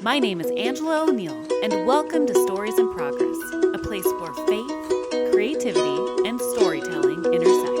My name is Angela O'Neill, and welcome to Stories in Progress, a place where faith, creativity, and storytelling intersect.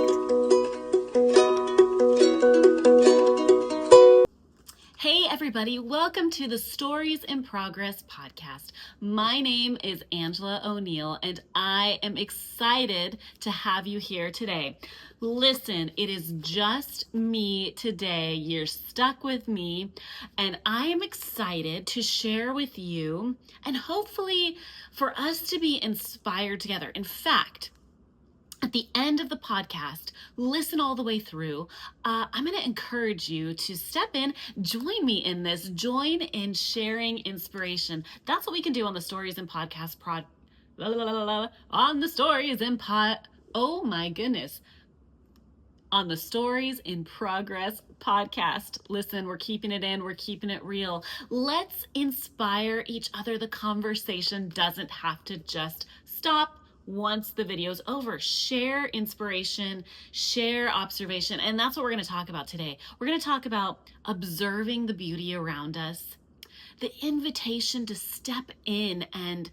Hey everybody, welcome to the Stories in Progress podcast. My name is Angela O'Neill, and I am excited to have you here today. Listen, it is just me today. You're stuck with me, and I am excited to share with you and hopefully for us to be inspired together. In fact, at the end of the podcast, listen all the way through. I'm going to encourage you to step in, join me in this, join in sharing inspiration. That's what we can do on the Stories and Podcast on the Stories and oh my goodness. On the Stories in Progress podcast. Listen, we're keeping it in, we're keeping it real. Let's inspire each other. The conversation doesn't have to just stop once the video's over. Share inspiration, share observation, and that's what we're going to talk about today. We're going to talk about observing the beauty around us, the invitation to step in and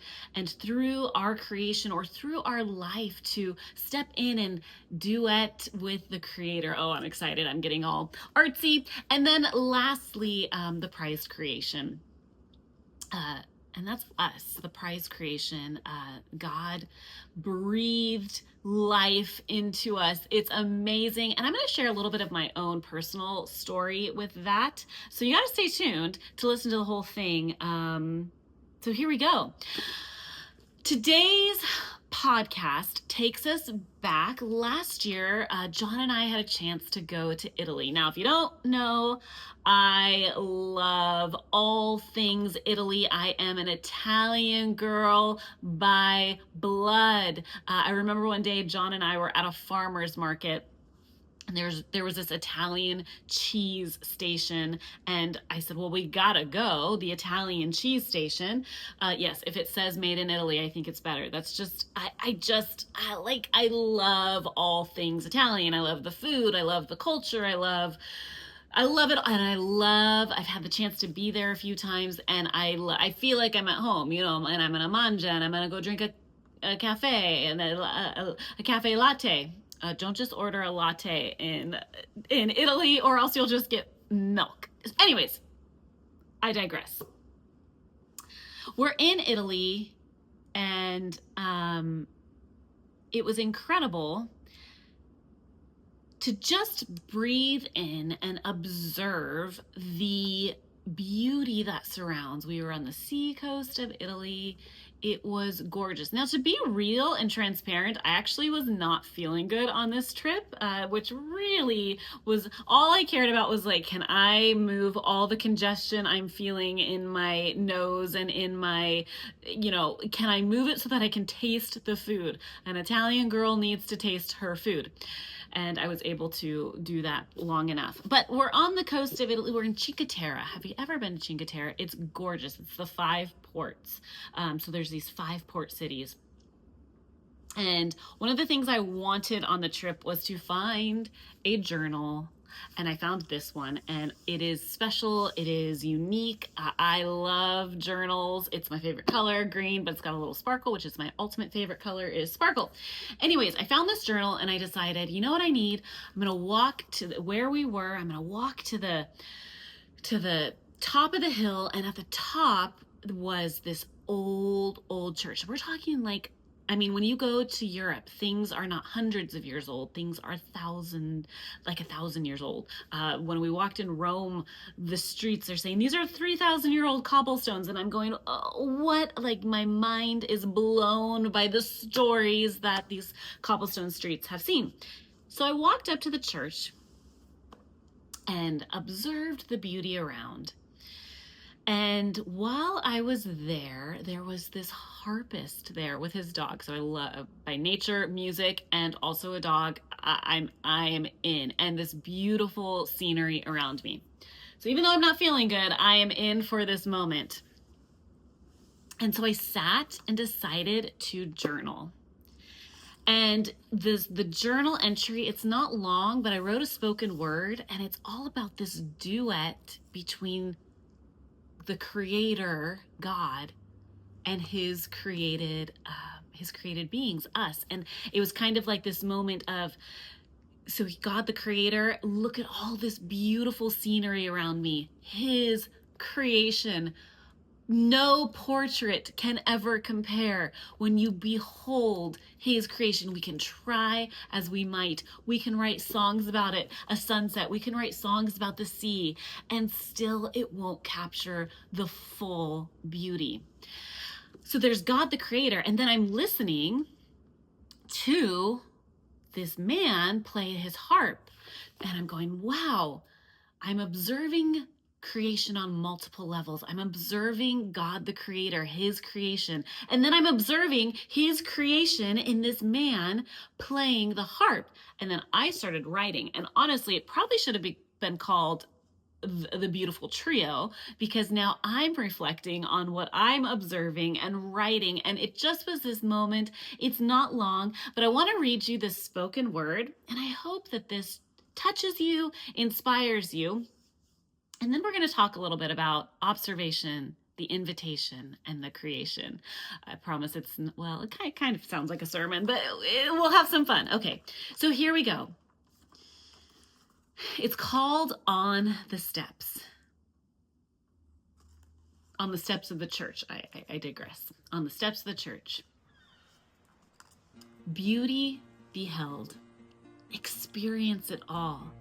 through our creation or through our life to step in and duet with the creator. Oh, I'm excited. I'm getting all artsy. And then lastly, the prized creation. And that's us, the prize creation. God breathed life into us. It's amazing. And I'm going to share a little bit of my own personal story with that. So you got to stay tuned to listen to the whole thing. So here we go. Today's podcast takes us back. Last year, John and I had a chance to go to Italy. Now, if you don't know, I love all things Italy. I am an Italian girl by blood. I remember one day John and I were at a farmer's market, and there was this Italian cheese station, and I said, well, we gotta go, the Italian cheese station. Yes, if it says made in Italy, I think it's better. That's just, I love all things Italian. I love the food, I love the culture, I love it, and I've had the chance to be there a few times, and I feel like I'm at home, and I'm gonna mangia, and I'm gonna go drink a cafe, and a cafe latte. Don't just order a latte in Italy, or else you'll just get milk. Anyways, I digress. We're in Italy, and it was incredible to just breathe in and observe the beauty that surrounds. We were on the sea coast of Italy. It was gorgeous. Now, to be real and transparent, I actually was not feeling good on this trip, which really was all I cared about was like, can I move all the congestion I'm feeling in my nose and in my, can I move it so that I can taste the food? An Italian girl needs to taste her food. And I was able to do that long enough. But we're on the coast of Italy. We're in Cinque Terre. Have you ever been to Cinque Terre? It's gorgeous. It's the 5 ports. So there's these 5 port cities. And one of the things I wanted on the trip was to find a journal. And I found this one, and it is special. It is unique. I love journals. It's my favorite color, green, but it's got a little sparkle, which is my ultimate favorite color is sparkle. Anyways, I found this journal, and I decided, you know what I need? I'm going to walk to where we were. I'm going to walk to the top of the hill, and at the top was this old church. We're talking when you go to Europe, things are not hundreds of years old. Things are 1,000 years old. When we walked in Rome, the streets are saying, these are 3,000-year-old cobblestones. And I'm going, oh, what? Like, my mind is blown by the stories that these cobblestone streets have seen. So I walked up to the church and observed the beauty around. And while I was there was this harpist there with his dog. So I love, by nature, music, and also a dog. I am in, and this beautiful scenery around me. So even though I'm not feeling good, I am in for this moment. And so I sat and decided to journal. And the journal entry, it's not long, but I wrote a spoken word, and it's all about this duet between the creator, God, and his created beings, us. And it was kind of like this moment of, so God the creator, look at all this beautiful scenery around me, his creation. No portrait can ever compare. When you behold his creation, we can try as we might. We can write songs about it, a sunset. We can write songs about the sea, and still it won't capture the full beauty. So there's God the creator, and then I'm listening to this man play his harp, and I'm going, wow, I'm observing creation on multiple levels. I'm observing God the creator, his creation, and then I'm observing his creation in this man playing the harp. And then I started writing, and honestly, it probably should have been called the beautiful trio, because now I'm reflecting on what I'm observing and writing, and it just was this moment. It's not long, but I want to read you this spoken word, and I hope that this touches you, inspires you. And then we're going to talk a little bit about observation, the invitation, and the creation. I promise it's, well, it kind of sounds like a sermon, but we'll have some fun. Okay, so here we go. It's called On the Steps. On the steps of the church. I digress. On the steps of the church. Beauty beheld. Experience it all.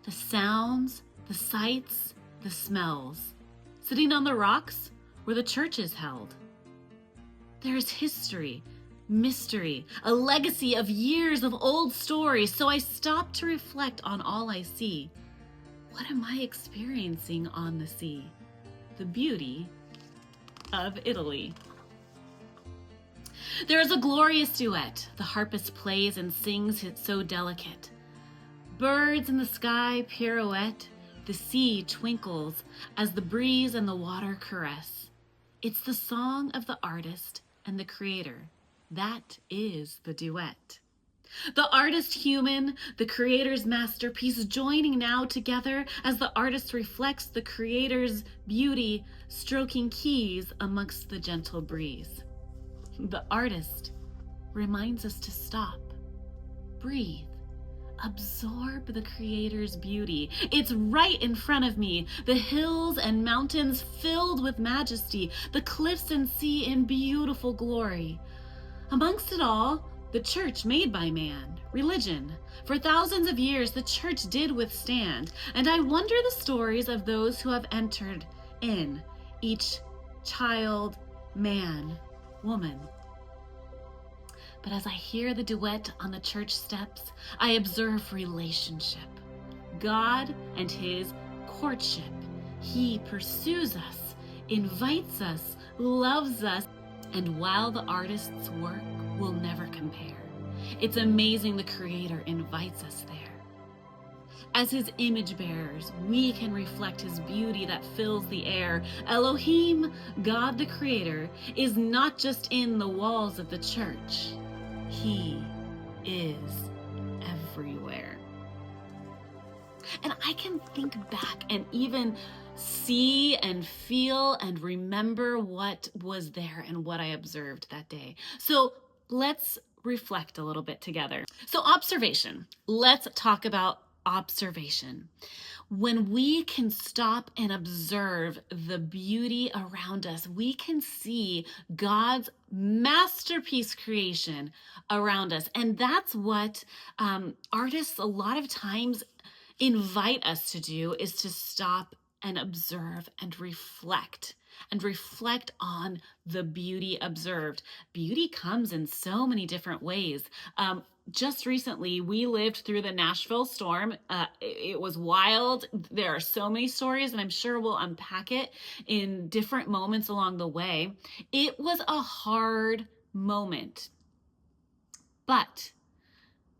The sounds, the sights, the smells. Sitting on the rocks where the church is held. There is history, mystery, a legacy of years of old stories. So I stop to reflect on all I see. What am I experiencing on the sea? The beauty of Italy. There is a glorious duet. The harpist plays and sings it so delicate. Birds in the sky pirouette. The sea twinkles as the breeze and the water caress. It's the song of the artist and the creator. That is the duet. The artist human, the creator's masterpiece, joining now together as the artist reflects the creator's beauty, stroking keys amongst the gentle breeze. The artist reminds us to stop, breathe, absorb the creator's beauty. It's right in front of me. The hills and mountains filled with majesty, the cliffs and sea in beautiful glory. Amongst it all, the church made by man, religion. For thousands of years, the church did withstand, and I wonder the stories of those who have entered in, each child, man, woman. But as I hear the duet on the church steps, I observe relationship. God and his courtship. He pursues us, invites us, loves us, and while the artist's work will never compare, it's amazing the creator invites us there. As his image bearers, we can reflect his beauty that fills the air. Elohim, God the creator, is not just in the walls of the church. He is everywhere. And I can think back and even see and feel and remember what was there and what I observed that day. So let's reflect a little bit together. So observation. Let's talk about observation. When we can stop and observe the beauty around us, we can see God's masterpiece creation around us. And that's what artists a lot of times invite us to do, is to stop and observe and reflect on the beauty observed. Beauty comes in so many different ways. Just recently, we lived through the Nashville storm. It was wild. There are so many stories, and I'm sure we'll unpack it in different moments along the way. It was a hard moment, but,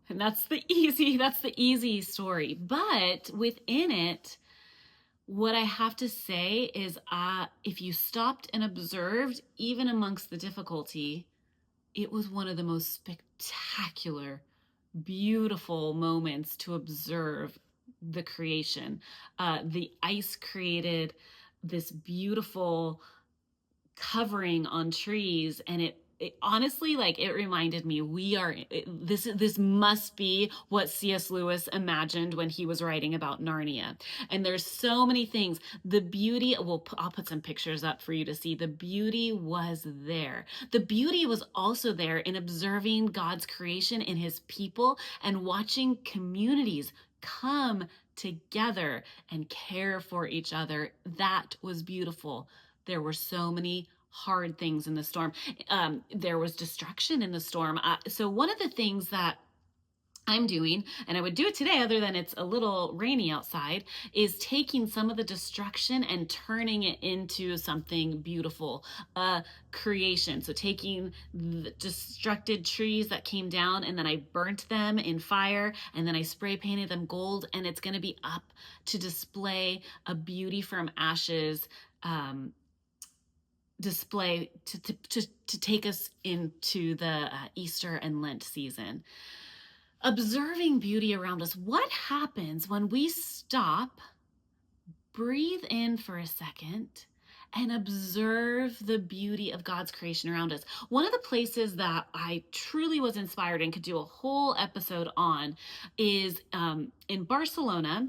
and that's the easy story. But within it, what I have to say is, if you stopped and observed, even amongst the difficulty, it was one of the most spectacular, beautiful moments to observe the creation. The ice created this beautiful covering on trees, and it honestly, like, it reminded me this must be what C.S. Lewis imagined when he was writing about Narnia. And there's so many things. The beauty, I'll put some pictures up for you to see. The beauty was there. The beauty was also there in observing God's creation in his people and watching communities come together and care for each other. That was beautiful. There were so many hard things in the storm. There was destruction in the storm. So one of the things that I'm doing, and I would do it today other than it's a little rainy outside, is taking some of the destruction and turning it into something beautiful, creation. So taking the destructed trees that came down, and then I burnt them in fire, and then I spray painted them gold, and it's going to be up to display a beauty from ashes display to take us into the Easter and Lent season. Observing beauty around us. What happens when we stop, breathe in for a second, and observe the beauty of God's creation around us? One of the places that I truly was inspired and could do a whole episode on is in Barcelona.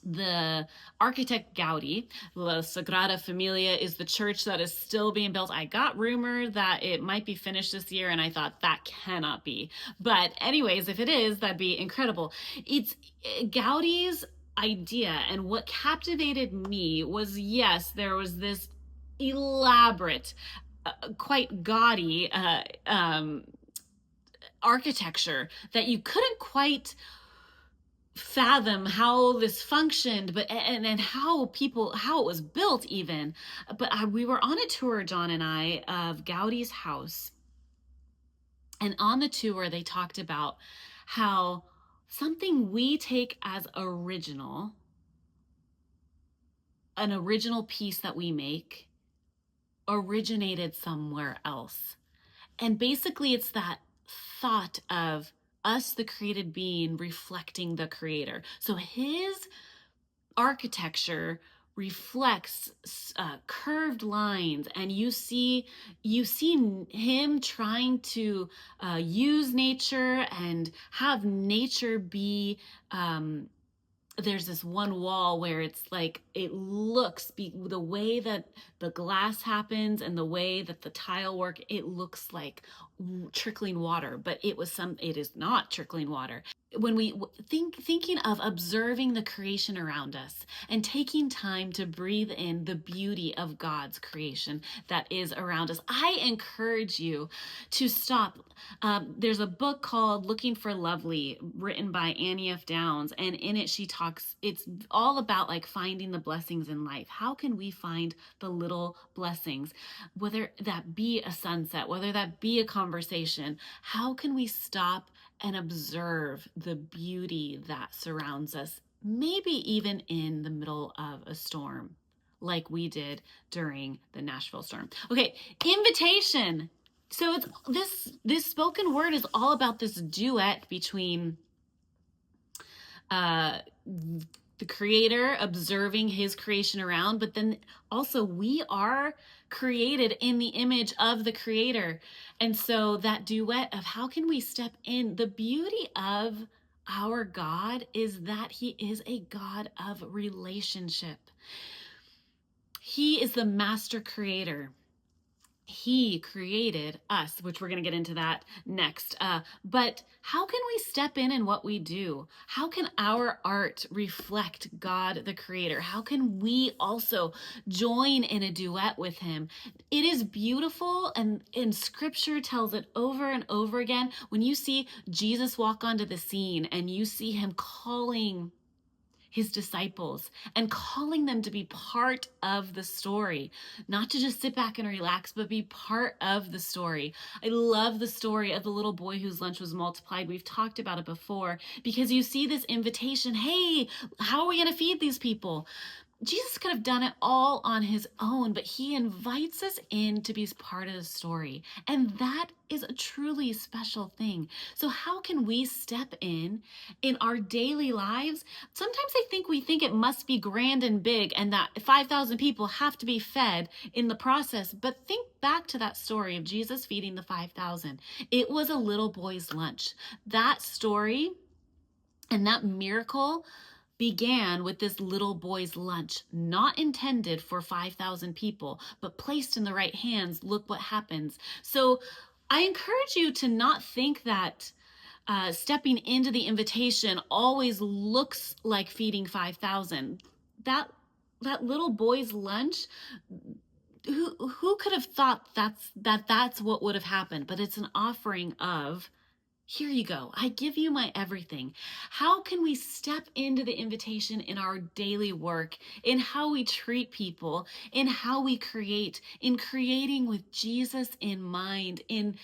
The architect Gaudi, La Sagrada Familia, is the church that is still being built. I got rumor that it might be finished this year, and I thought that cannot be. But anyways, if it is, that'd be incredible. It's Gaudi's idea, and what captivated me was, yes, there was this elaborate, quite gaudy architecture that you couldn't quite fathom how this functioned, but and how it was built even. But we were on a tour, John and I, of Gaudi's house, and on the tour they talked about how something we take as original, an original piece that we make, originated somewhere else. And basically it's that thought of us, the created being, reflecting the creator. So his architecture reflects curved lines, and you see him trying to use nature and have nature be there's this one wall where it's like it looks the way that the glass happens and the way that the tile work, it looks like trickling water, but it is not trickling water. When we thinking of observing the creation around us and taking time to breathe in the beauty of God's creation that is around us, I encourage you to stop. There's a book called Looking for Lovely, written by Annie F. Downs, and in it it's all about like finding the blessings in life. How can we find the little blessings, whether that be a sunset, whether that be a conversation? How can we stop and observe the beauty that surrounds us, maybe even in the middle of a storm, like we did during the Nashville storm? Okay, invitation. So it's this spoken word is all about this duet between the creator observing his creation around, but then also we are created in the image of the creator. And so that duet of how can we step in, the beauty of our God is that he is a God of relationship. He is the master creator. He created us, which we're going to get into that next. But how can we step in what we do? How can our art reflect God, the creator? How can we also join in a duet with him? It is beautiful, and scripture tells it over and over again. When you see Jesus walk onto the scene and you see him calling his disciples and calling them to be part of the story, not to just sit back and relax, but be part of the story. I love the story of the little boy whose lunch was multiplied. We've talked about it before, because you see this invitation. Hey, how are we going to feed these people? Jesus could have done it all on his own, but he invites us in to be part of the story. And that is a truly special thing. So how can we step in our daily lives? Sometimes I think we think it must be grand and big and that 5,000 people have to be fed in the process. But think back to that story of Jesus feeding the 5,000. It was a little boy's lunch. That story and that miracle began with this little boy's lunch, not intended for 5,000 people, but placed in the right hands. Look what happens. So I encourage you to not think that stepping into the invitation always looks like feeding 5,000. That little boy's lunch, who could have thought that's what would have happened? But it's an offering of, here you go. I give you my everything. How can we step into the invitation in our daily work, in how we treat people, in how we create, in creating with Jesus in mind, in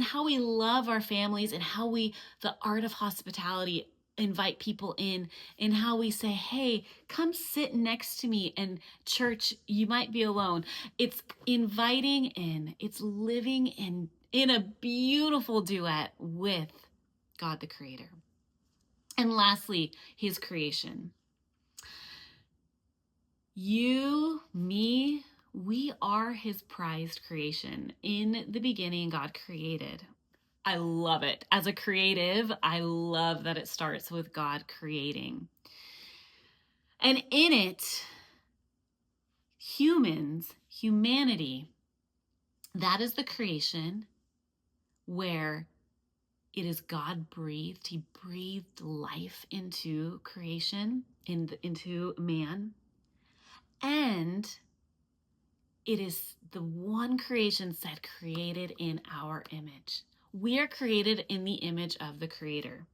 how we love our families, and how we, the art of hospitality, invite people in how we say, hey, come sit next to me. And church, you might be alone. It's inviting in, it's living in a beautiful duet with God the Creator. And lastly, his creation. You, me, we are his prized creation. In the beginning, God created. I love it. As a creative, I love that it starts with God creating. And in it, humanity, that is the creation where it is God breathed. He breathed life into creation, into man. And it is the one creation said created in our image. We are created in the image of the Creator.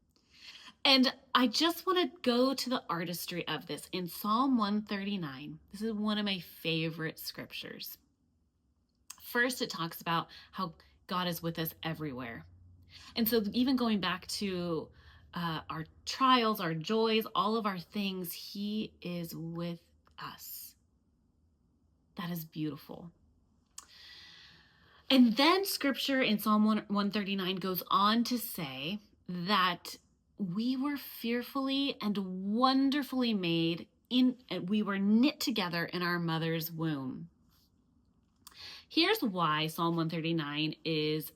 And I just want to go to the artistry of this. In Psalm 139, this is one of my favorite scriptures. First, it talks about how God is with us everywhere. And so even going back to our trials, our joys, all of our things, he is with us. That is beautiful. And then scripture in Psalm 139 goes on to say that we were fearfully and wonderfully made, we were knit together in our mother's womb. Here's why Psalm 139 is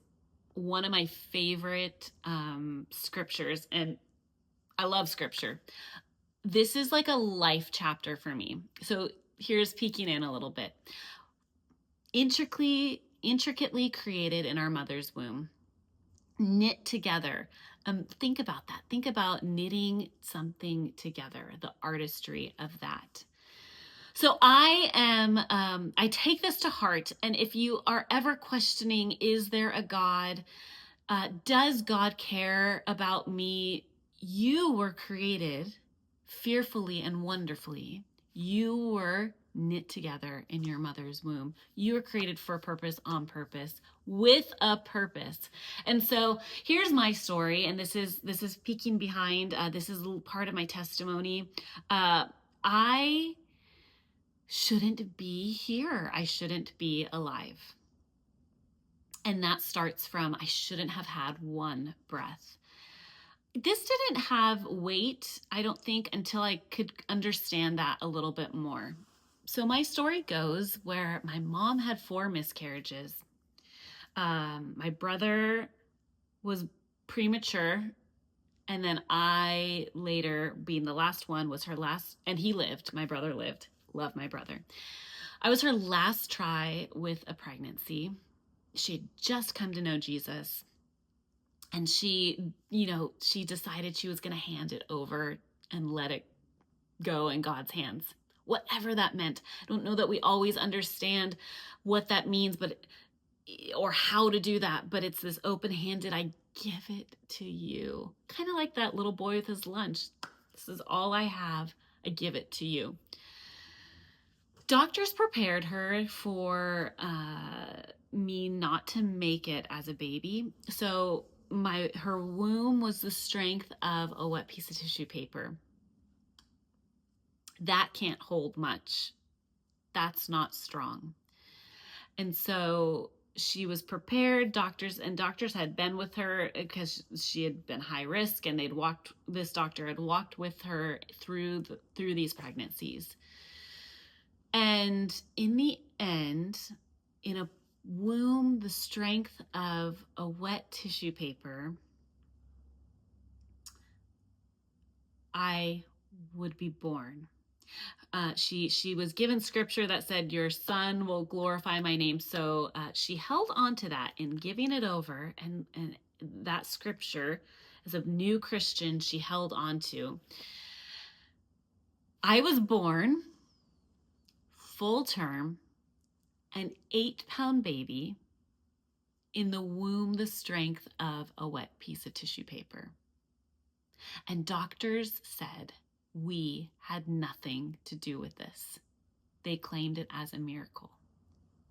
one of my favorite scriptures, and I love scripture. This is like a life chapter for me. So here's peeking in a little bit. Intricately created in our mother's womb, knit together. Think about that. Think about knitting something together, the artistry of that. So I take this to heart. And if you are ever questioning, is there a God? Does God care about me? You were created fearfully and wonderfully. You were knit together in your mother's womb. You were created for a purpose, on purpose, with a purpose. And so here's my story, and this is peeking behind. This is part of my testimony. I shouldn't be here. I shouldn't be alive. And that starts from, I shouldn't have had one breath. This didn't have weight, I don't think, until I could understand that a little bit more. So my story goes where my mom had 4 miscarriages. My brother was premature, and then I later, being the last one, was her last, and he lived. My brother lived. Love my brother. I was her last try with a pregnancy. She had just come to know Jesus. And she decided she was going to hand it over and let it go in God's hands, whatever that meant. I don't know that we always understand what that means, or how to do that, but it's this open-handed, I give it to you. Kind of like that little boy with his lunch. This is all I have. I give it to you. Doctors prepared her for me not to make it as a baby. So her womb was the strength of a wet piece of tissue paper. that can't hold much. That's not strong. And so she was prepared. Doctors had been with her because she had been high risk, and this doctor had walked with her through these pregnancies. And in the end, in a womb the strength of a wet tissue paper, I would be born. She was given scripture that said, "Your son will glorify my name." So she held on to that in giving it over, and that scripture, as a new Christian, she held on to. I was born full term, an 8-pound baby, in the womb the strength of a wet piece of tissue paper. And doctors said we had nothing to do with this. They claimed it as a miracle.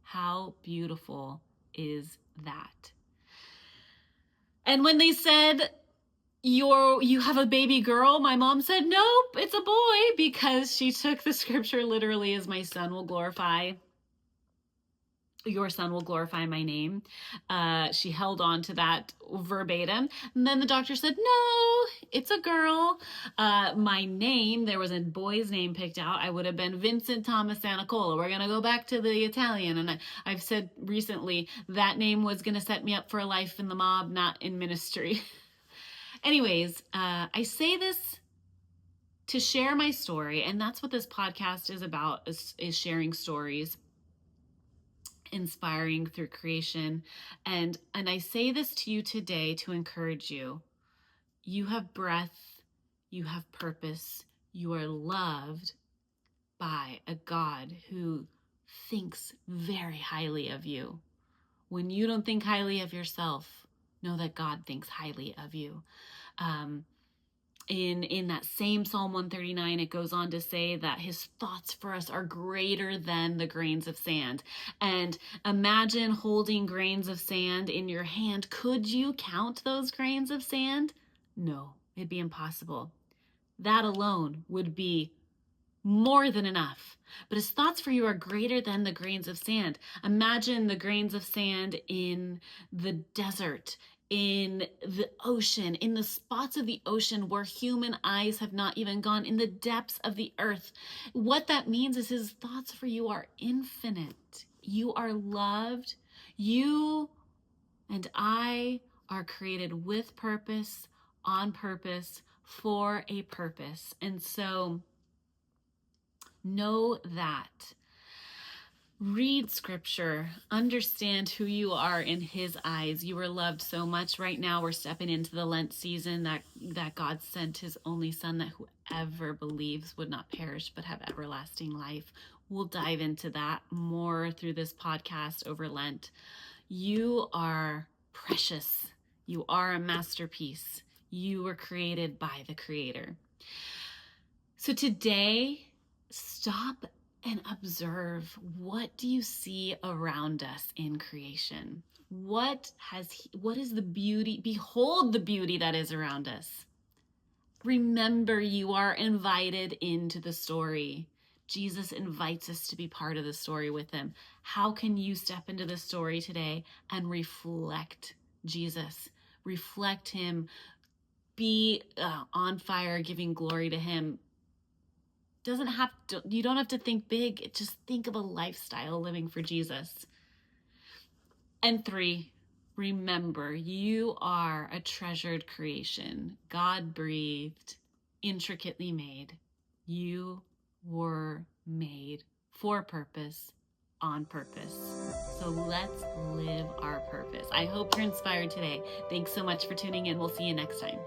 How beautiful is that? And when they said, you have a baby girl, my mom said, "Nope, it's a boy," because she took the scripture literally as your son will glorify my name. She held on to that verbatim. And then the doctor said, "No, it's a girl." My name, there was a boy's name picked out. I would have been Vincent Thomas Sanicola. We're going to go back to the Italian. And I've said recently that name was going to set me up for a life in the mob, not in ministry. Anyways, I say this to share my story. And that's what this podcast is about, is sharing stories, inspiring through creation. And I say this to you today to encourage you. You have breath, you have purpose, you are loved by a God who thinks very highly of you. When you don't think highly of yourself, know that God thinks highly of you. In that same Psalm 139, it goes on to say that his thoughts for us are greater than the grains of sand. And imagine holding grains of sand in your hand. Could you count those grains of sand? No, it'd be impossible. That alone would be more than enough. But his thoughts for you are greater than the grains of sand. Imagine the grains of sand in the desert, in the ocean, in the spots of the ocean where human eyes have not even gone, in the depths of the earth. What that means is his thoughts for you are infinite. You are loved. You and I are created with purpose, on purpose, for a purpose. And so know that. Read scripture, understand who you are in his eyes. You are loved so much. Right now we're stepping into the Lent season that God sent his only son, that whoever believes would not perish but have everlasting life. We'll dive into that more through this podcast over Lent. You are precious. You are a masterpiece. You were created by the Creator. So today, stop and observe. What do you see around us in creation? What is the beauty? Behold the beauty that is around us. Remember, you are invited into the story. Jesus invites us to be part of the story with him. How can you step into the story today and reflect Jesus? Reflect him. Be on fire, giving glory to him. You don't have to think big. Just think of a lifestyle living for Jesus. And 3, remember, you are a treasured creation, God breathed, intricately made. You were made for purpose, on purpose. So let's live our purpose. I hope you're inspired today. Thanks so much for tuning in. We'll see you next time.